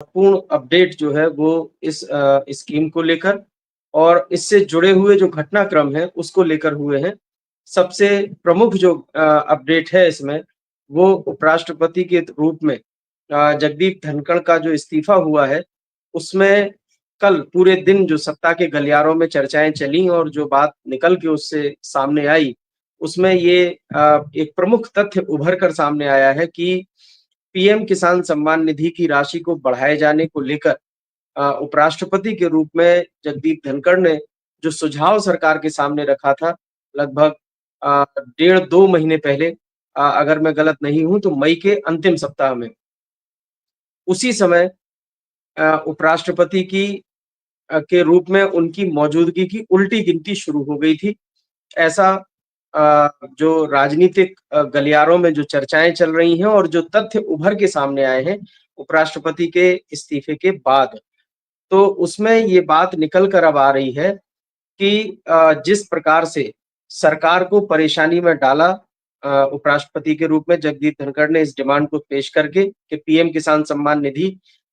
पूर्ण अपडेट जो है वो इस स्कीम को लेकर और इससे जुड़े हुए जो घटनाक्रम है उसको लेकर हुए हैं। सबसे प्रमुख जो अपडेट है इसमें वो उपराष्ट्रपति के रूप में जगदीप धनखड़ का जो इस्तीफा हुआ है उसमें कल पूरे दिन जो सत्ता के गलियारों में चर्चाएं चली और जो बात निकल के उससे सामने आई उसमें ये एक प्रमुख तथ्य उभर कर सामने आया है कि पीएम किसान सम्मान निधि की राशि को बढ़ाए जाने को लेकर उपराष्ट्रपति के रूप में जगदीप धनखड़ ने जो सुझाव सरकार के सामने रखा था लगभग 1.5-2 महीने पहले, अगर मैं गलत नहीं हूं तो मई के अंतिम सप्ताह में उसी समय उपराष्ट्रपति की के रूप में उनकी मौजूदगी की उल्टी गिनती शुरू हो गई थी। ऐसा जो राजनीतिक गलियारों में जो चर्चाएं चल रही हैं और जो तथ्य उभर के सामने आए हैं उपराष्ट्रपति के इस्तीफे के बाद, तो उसमें ये बात निकल कर अब आ रही है कि जिस प्रकार से सरकार को परेशानी में डाला उपराष्ट्रपति के रूप में जगदीप धनखड़ ने इस डिमांड को पेश करके कि पीएम किसान सम्मान निधि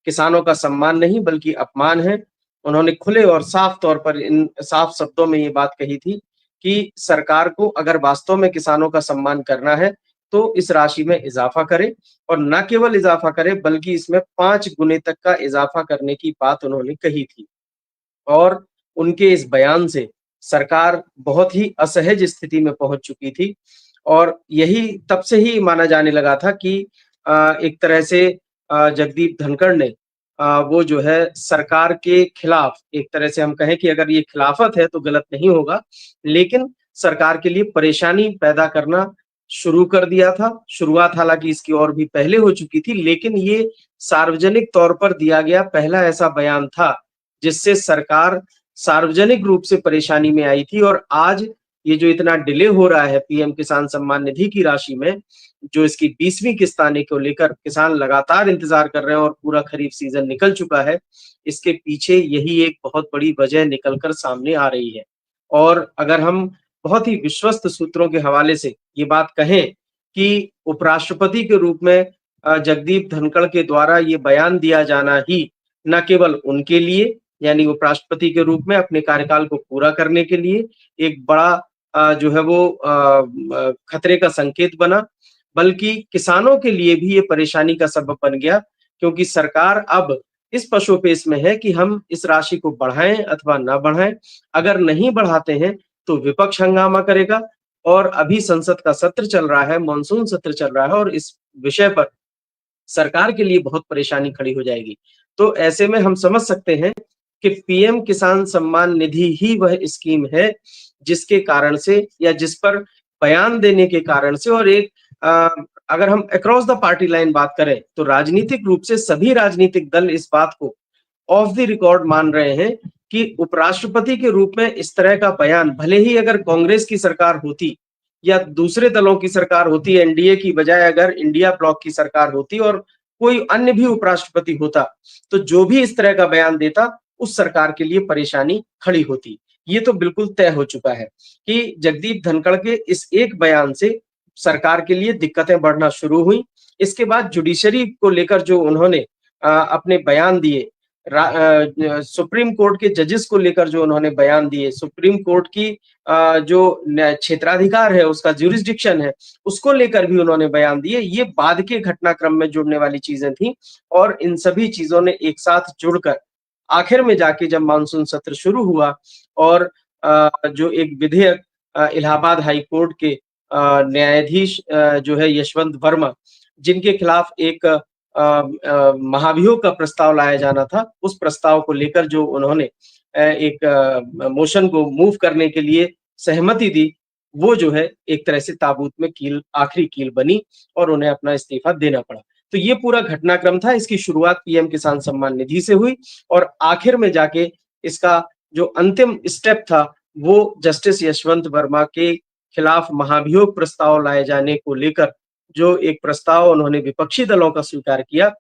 किसानों का सम्मान नहीं बल्कि अपमान है। उन्होंने खुले और साफ तौर पर इन साफ शब्दों में ये बात कही थी कि सरकार को अगर वास्तव में किसानों का सम्मान करना है तो इस राशि में इजाफा करे और न केवल इजाफा करे बल्कि इसमें 5 गुने तक का इजाफा करने की बात उन्होंने कही थी। और उनके इस बयान से सरकार बहुत ही असहज स्थिति में पहुंच चुकी थी और यही तब से ही माना जाने लगा था कि एक तरह से जगदीप धनखड़ ने वो जो है सरकार के खिलाफ, एक तरह से हम कहें कि अगर ये खिलाफत है तो गलत नहीं होगा, लेकिन सरकार के लिए परेशानी पैदा करना शुरू कर दिया था। शुरुआत हालांकि इसकी और भी पहले हो चुकी थी, लेकिन ये सार्वजनिक तौर पर दिया गया पहला ऐसा बयान था जिससे सरकार सार्वजनिक रूप से परेशानी में आई थी। और आज ये जो इतना डिले हो रहा है पीएम किसान सम्मान निधि की राशि में, जो इसकी 20वीं किस्त आने को लेकर किसान लगातार इंतजार कर रहे हैं और पूरा खरीफ सीजन निकल चुका है, इसके पीछे यही एक बहुत बड़ी वजह निकलकर सामने आ रही है। और अगर हम बहुत ही विश्वस्त सूत्रों के हवाले से ये बात कहें कि उपराष्ट्रपति के रूप में जगदीप धनखड़ के द्वारा ये बयान दिया जाना ही न केवल उनके लिए, यानी उपराष्ट्रपति के रूप में अपने कार्यकाल को पूरा करने के लिए एक बड़ा जो है वो खतरे का संकेत बना, बल्कि किसानों के लिए भी ये परेशानी का सबब बन गया, क्योंकि सरकार अब इस पशोपेश में है कि हम इस राशि को बढ़ाएं अथवा ना बढ़ाएं। अगर नहीं बढ़ाते हैं तो विपक्ष हंगामा करेगा और अभी संसद का सत्र चल रहा है, मानसून सत्र चल रहा है और इस विषय पर सरकार के लिए बहुत परेशानी खड़ी हो जाएगी। तो ऐसे में हम समझ सकते हैं कि पीएम किसान सम्मान निधि ही वह स्कीम है जिसके कारण से या जिस पर बयान देने के कारण से और एक अगर हम अक्रॉस द पार्टी लाइन बात करें तो राजनीतिक रूप से सभी राजनीतिक दल इस बात को ऑफ द रिकॉर्ड मान रहे हैं कि उपराष्ट्रपति के रूप में इस तरह का बयान, भले ही अगर कांग्रेस की सरकार होती या दूसरे दलों की सरकार होती, एनडीए की बजाय अगर इंडिया ब्लॉक की सरकार होती और कोई अन्य भी उपराष्ट्रपति होता, तो जो भी इस तरह का बयान देता उस सरकार के लिए परेशानी खड़ी होती। ये तो बिल्कुल तय हो चुका है कि जगदीप धनखड़ के इस एक बयान से सरकार के लिए दिक्कतें बढ़ना शुरू हुई। इसके बाद जुडिशरी को लेकर जो उन्होंने अपने बयान दिए, सुप्रीम कोर्ट के जजेस को लेकर जो उन्होंने बयान दिए, सुप्रीम कोर्ट की जो क्षेत्राधिकार है, उसका ज्यूरिसडिक्शन है, उसको लेकर भी उन्होंने बयान दिए। ये बाद के घटनाक्रम में जुड़ने वाली चीजें थी और इन सभी चीजों ने एक साथ जुड़कर आखिर में जाके जब मानसून सत्र शुरू हुआ और जो एक विधेयक इलाहाबाद हाई कोर्ट के न्यायाधीश जो है यशवंत वर्मा, जिनके खिलाफ एक महाभियोग का प्रस्ताव लाया जाना था, उस प्रस्ताव को लेकर जो उन्होंने एक मोशन को मूव करने के लिए सहमति दी, वो जो है एक तरह से ताबूत में कील, आखिरी कील बनी और उन्हें अपना इस्तीफा देना पड़ा। तो ये पूरा घटनाक्रम था। इसकी शुरुआत पीएम किसान सम्मान निधि से हुई और आखिर में जाके इसका जो अंतिम स्टेप था वो जस्टिस यशवंत वर्मा के खिलाफ महाभियोग प्रस्ताव लाए जाने को लेकर जो एक प्रस्ताव उन्होंने विपक्षी दलों का स्वीकार किया,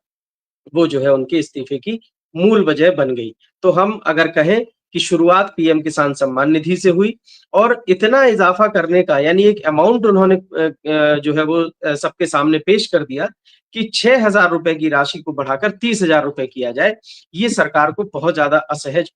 वो जो है उनके इस्तीफे की मूल वजह बन गई। तो हम अगर कहें की शुरुआत पीएम किसान सम्मान निधि से हुई और इतना इजाफा करने का यानी एक अमाउंट उन्होंने जो है वो सबके सामने पेश कर दिया कि 6,000 रुपए की राशि को बढ़ाकर 30,000 रुपए किया जाए। ये सरकार को बहुत ज़्यादा असहज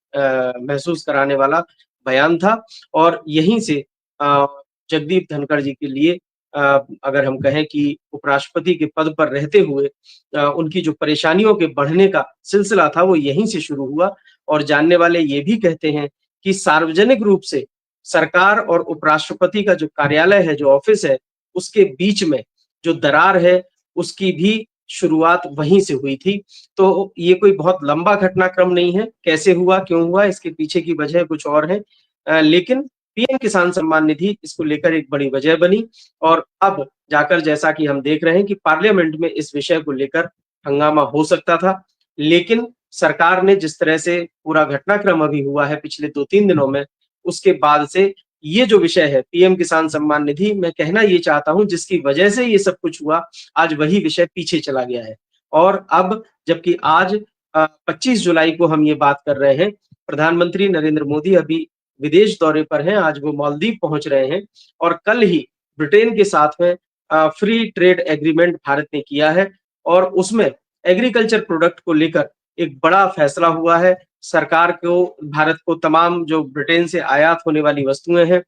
महसूस कराने वाला बयान था और यहीं से जगदीप धनखड़ जी के लिए अगर हम कहें कि उपराष्ट्रपति के पद पर रहते हुए उनकी जो परेशानियों के बढ़ने का सिलसिला था वो यहीं से शुरू हुआ और जानने वाले ये भी कहते हैं कि सार्वजनिक रूप से सरकार और उपराष्ट्रपति का जो कार्यालय है, जो ऑफिस है, उसके बीच में जो दरार है, उसकी भी शुरुआत वहीं से हुई थी। तो ये कोई बहुत लंबा घटनाक्रम नहीं है, कैसे हुआ, क्यों हुआ, इसके पीछे की वजह कुछ और है। लेकिन पीएम किसान सम्मान निधि इसको लेकर एक बड़ी वजह बनी और अब जाकर जैसा कि हम देख रहे हैं कि पार्लियामेंट में इस विषय को लेकर हंगामा हो सकता था, लेकिन सरकार ने जिस तरह से पूरा घटनाक्रम अभी हुआ है पिछले 2-3 दिनों में, उसके बाद से ये जो विषय है पीएम किसान सम्मान निधि, मैं कहना ये चाहता हूँ जिसकी वजह से ये सब कुछ हुआ, आज वही विषय पीछे चला गया है। और अब जबकि आज 25 जुलाई को हम ये बात कर रहे हैं, प्रधानमंत्री नरेंद्र मोदी अभी विदेश दौरे पर हैं, आज वो मालदीव पहुंच रहे हैं और कल ही ब्रिटेन के साथ में फ्री ट्रेड एग्रीमेंट भारत ने किया है और उसमें एग्रीकल्चर प्रोडक्ट को लेकर एक बड़ा फैसला हुआ है। सरकार को भारत को तमाम जो ब्रिटेन से आयात होने वाली वस्तुएं हैं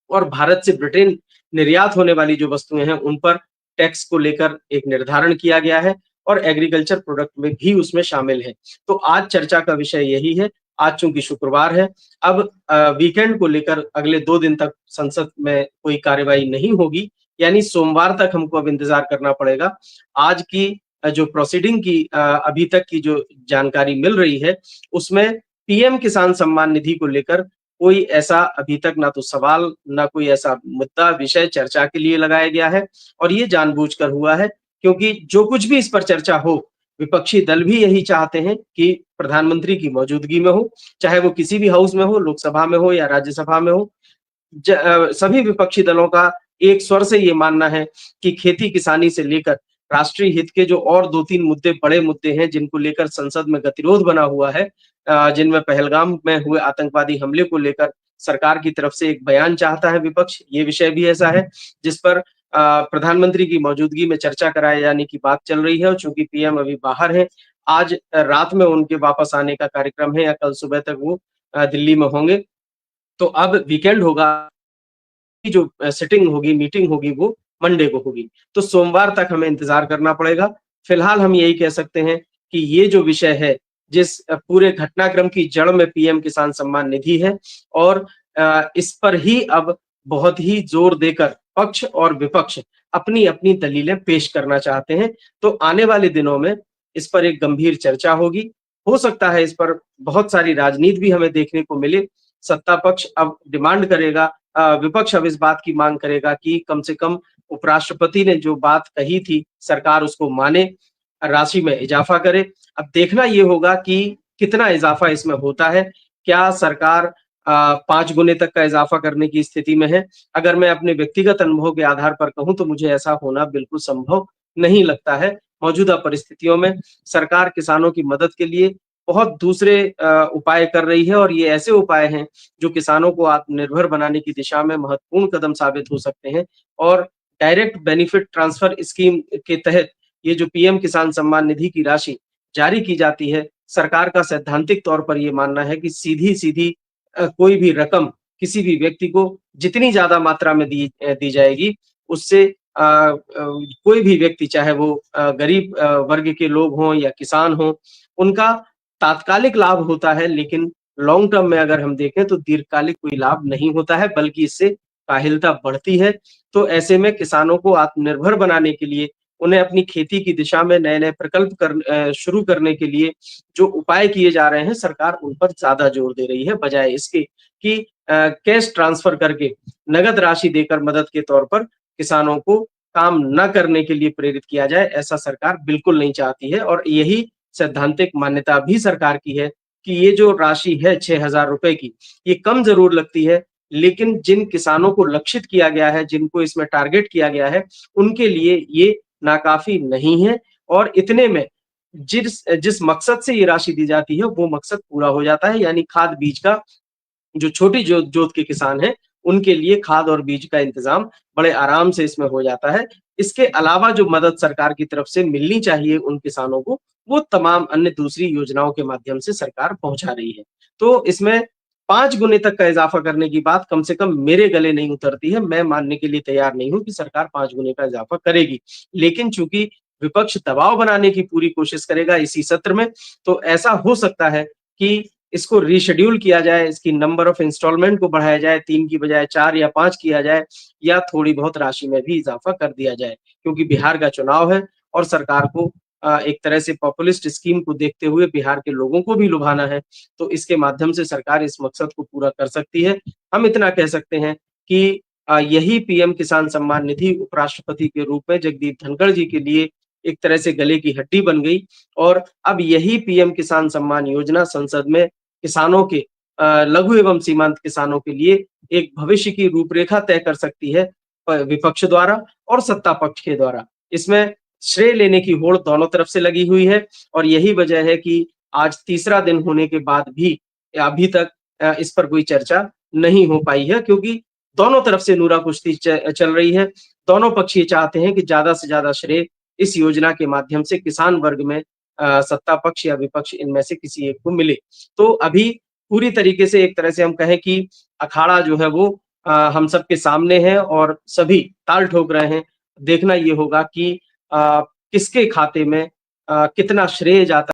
और भारत से ब्रिटेन निर्यात होने वाली जो वस्तुएं हैं उन पर टैक्स को लेकर एक निर्धारण किया गया है और एग्रीकल्चर प्रोडक्ट में भी उसमें शामिल है। तो आज चर्चा का विषय यही है। आज चूंकि शुक्रवार है, अब वीकेंड को लेकर अगले 2 दिन तक संसद में कोई कार्यवाही नहीं होगी, यानी सोमवार तक हमको अब इंतजार करना पड़ेगा। आज की जो प्रोसीडिंग की अभी तक की जो जानकारी मिल रही है, उसमें पीएम किसान सम्मान निधि को लेकर कोई ऐसा अभी तक ना तो सवाल, ना कोई ऐसा मुद्दा, विषय चर्चा के लिए लगाया गया है और ये जानबूझकर हुआ है क्योंकि जो कुछ भी इस पर चर्चा हो, विपक्षी दल भी यही चाहते हैं कि प्रधानमंत्री की मौजूदगी में हो, चाहे वो किसी भी हाउस में हो, लोकसभा में हो या राज्यसभा में हो। सभी विपक्षी दलों का एक स्वर से ये मानना है कि खेती किसानी से लेकर राष्ट्रीय हित के जो और 2-3 मुद्दे, बड़े मुद्दे हैं जिनको लेकर संसद में गतिरोध बना हुआ है, जिनमें पहलगाम में हुए आतंकवादी हमले को लेकर सरकार की तरफ से एक बयान चाहता है विपक्ष। ये विषय भी ऐसा है जिस पर प्रधानमंत्री की मौजूदगी में चर्चा कराए जाने की बात चल रही है और चूंकि पीएम अभी बाहर हैं, आज रात में उनके वापस आने का कार्यक्रम है या कल सुबह तक वो दिल्ली में होंगे। तो अब वीकेंड होगा, जो सिटिंग होगी, मीटिंग होगी वो मंडे को होगी। तो सोमवार तक हमें इंतजार करना पड़ेगा। फिलहाल हम यही कह सकते हैं कि ये जो विषय है, जिस पूरे घटनाक्रम की जड़ में पीएम किसान सम्मान निधि है और इस पर ही अब बहुत ही जोर देकर पक्ष और विपक्ष अपनी-अपनी दलीलें पेश करना चाहते हैं। तो आने वाले दिनों में इस पर एक गंभीर चर्चा होगी। हो सकता है इस पर बहुत सारी राजनीति भी हमें देखने को मिले। सत्ता पक्ष अब डिमांड करेगा, विपक्ष अब इस बात की मांग करेगा कि कम से कम उपराष्ट्रपति ने जो बात कही थी, सरकार उसको माने, राशि में इजाफा करे। अब देखना ये होगा कि कितना इजाफा इसमें होता है। क्या सरकार 5 गुने तक का इजाफा करने की स्थिति में है? अगर मैं अपने व्यक्तिगत अनुभव के आधार पर कहूँ तो मुझे ऐसा होना बिल्कुल संभव नहीं लगता है। मौजूदा परिस्थितियों में सरकार किसानों की मदद के लिए बहुत दूसरे उपाय कर रही है और ये ऐसे उपाय हैं जो किसानों को आत्मनिर्भर बनाने की दिशा में महत्वपूर्ण कदम साबित हो सकते हैं और डायरेक्ट बेनिफिट ट्रांसफर स्कीम के तहत ये जो पीएम किसान सम्मान निधि की राशि जारी की जाती है, सरकार का सैद्धांतिक तौर पर ये मानना है कि सीधी-सीधी कोई भी रकम किसी भी व्यक्ति को जितनी ज़्यादा मात्रा में दी जाएगी, उससे कोई भी व्यक्ति चाहे वो गरीब वर्ग के लोग हों या किसान हों, उनका तात्कालिक लाभ होता है, लेकिन लॉन्ग टर्म में अगर हम देखें तो दीर्घकालिक कोई लाभ नहीं होता है, बल्कि इससे काहिलता बढ़ती है। तो ऐसे में किसानों को आत्मनिर्भर बनाने के लिए, उन्हें अपनी खेती की दिशा में नए-नए प्रकल्प शुरू करने के लिए जो उपाय किए जा रहे हैं, सरकार उन पर ज़्यादा जोर दे रही है, बजाय इसके कि कैश ट्रांसफर करके नगद राशि देकर मदद के तौर पर किसानों को काम न करने के लिए प्रेरित किया जाए। ऐसा सरकार बिल्कुल नहीं चाहती है और यही सैद्धांतिक मान्यता भी सरकार की है कि ये जो राशि है 6,000 रुपए की, ये कम ज़रूर लगती है, लेकिन जिन किसानों को लक्षित किया गया है, जिनको इसमें टारगेट किया गया है, उनके लिए ये नाकाफ़ी नहीं है और इतने में जिस जिस मकसद से ये राशि दी जाती है, वो मकसद पूरा हो जाता है, यानी खाद बीज का जो छोटी जोत के किसान हैं, उनके लिए खाद और बीज का इंतज़ाम बड़े आराम से इसमें हो जाता है। इसके अलावा जो मदद सरकार की तरफ से मिलनी चाहिए उन किसानों को, वो तमाम अन्य दूसरी योजनाओं के माध्यम से सरकार पहुँचा रही है। तो इसमें 5 गुने तक का इज़ाफ़ा करने की बात कम से कम मेरे गले नहीं उतरती है। मैं मानने के लिए तैयार नहीं हूँ कि सरकार 5 गुने का इज़ाफ़ा करेगी। लेकिन चूँकि विपक्ष दबाव बनाने की पूरी कोशिश करेगा इसी सत्र में, तो ऐसा हो सकता है कि इसको रीशेड्यूल किया जाए, इसकी नंबर ऑफ इंस्टॉलमेंट को बढ़ाया जाए, 3 की बजाय 4 या 5 किया जाए या थोड़ी बहुत राशि में भी इज़ाफ़ा कर दिया जाए। क्योंकि बिहार का चुनाव है और सरकार को एक तरह से पॉपुलिस्ट स्कीम को देखते हुए बिहार के लोगों को भी लुभाना है, तो इसके माध्यम से सरकार इस मकसद को पूरा कर सकती है। हम इतना कह सकते हैं कि यही पीएम किसान सम्मान निधि उपराष्ट्रपति के रूप में जगदीप धनखड़ जी के लिए एक तरह से गले की हड्डी बन गई और अब यही पीएम किसान सम्मान योजना संसद में किसानों के लघु एवं सीमांत किसानों के लिए एक भविष्य की रूपरेखा तय कर सकती है विपक्ष द्वारा और सत्ता पक्ष के द्वारा। इसमें श्रेय लेने की होड़ दोनों तरफ से लगी हुई है और यही वजह है कि आज तीसरा दिन होने के बाद भी अभी तक इस पर कोई चर्चा नहीं हो पाई है क्योंकि दोनों तरफ से नूरा कुश्ती चल रही है। दोनों पक्ष ये चाहते हैं कि ज़्यादा से ज़्यादा श्रेय इस योजना के माध्यम से किसान वर्ग में सत्ता पक्ष या विपक्ष इनमें से किसी एक को मिले। तो अभी पूरी तरीके से एक तरह से हम कहें कि अखाड़ा जो है वो हम सबके सामने है और सभी ताल ठोक रहे हैं। देखना ये होगा कि किसके खाते में कितना श्रेय जाता